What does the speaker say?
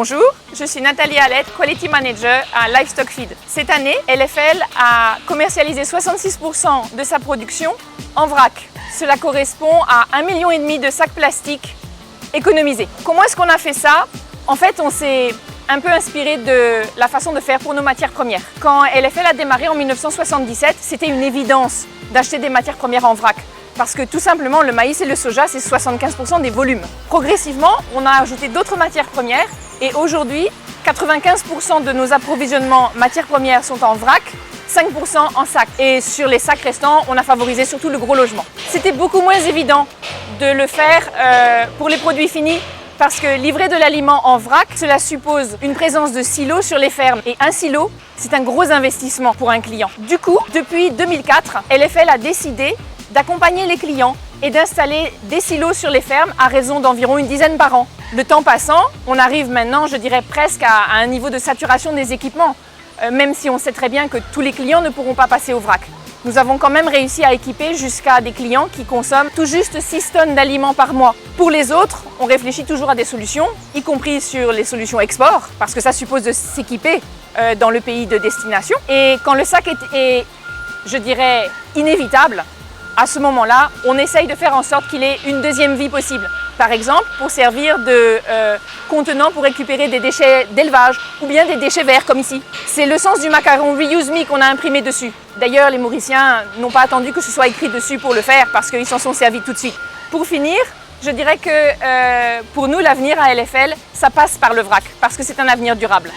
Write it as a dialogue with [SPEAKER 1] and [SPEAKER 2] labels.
[SPEAKER 1] Bonjour, je suis Nathalie Alette, Quality Manager à Livestock Feed. Cette année, LFL a commercialisé 66% de sa production en vrac. Cela correspond à 1,5 million de sacs plastiques économisés. Comment est-ce qu'on a fait ça? En fait, on s'est un peu inspiré de la façon de faire pour nos matières premières. Quand LFL a démarré en 1977, c'était une évidence d'acheter des matières premières en vrac. Parce que tout simplement, le maïs et le soja, c'est 75% des volumes. Progressivement, on a ajouté d'autres matières premières et aujourd'hui, 95% de nos approvisionnements matières premières sont en vrac, 5% en sac. Et sur les sacs restants, on a favorisé surtout le gros logement. C'était beaucoup moins évident de le faire pour les produits finis parce que livrer de l'aliment en vrac, cela suppose une présence de silos sur les fermes. Et un silo, c'est un gros investissement pour un client. Du coup, depuis 2004, LFL a décidé d'accompagner les clients et d'installer des silos sur les fermes à raison d'environ une dizaine par an. Le temps passant, on arrive maintenant, je dirais presque à un niveau de saturation des équipements, même si on sait très bien que tous les clients ne pourront pas passer au vrac. Nous avons quand même réussi à équiper jusqu'à des clients qui consomment tout juste 6 tonnes d'aliments par mois. Pour les autres, on réfléchit toujours à des solutions, y compris sur les solutions export, parce que ça suppose de s'équiper dans le pays de destination. Et quand le sac est, je dirais, inévitable, à ce moment-là, on essaye de faire en sorte qu'il ait une deuxième vie possible. Par exemple, pour servir de contenant pour récupérer des déchets d'élevage ou bien des déchets verts comme ici. C'est le sens du macaron Reuse Me qu'on a imprimé dessus. D'ailleurs, les Mauriciens n'ont pas attendu que ce soit écrit dessus pour le faire parce qu'ils s'en sont servis tout de suite. Pour finir, je dirais que pour nous, l'avenir à LFL, ça passe par le vrac parce que c'est un avenir durable.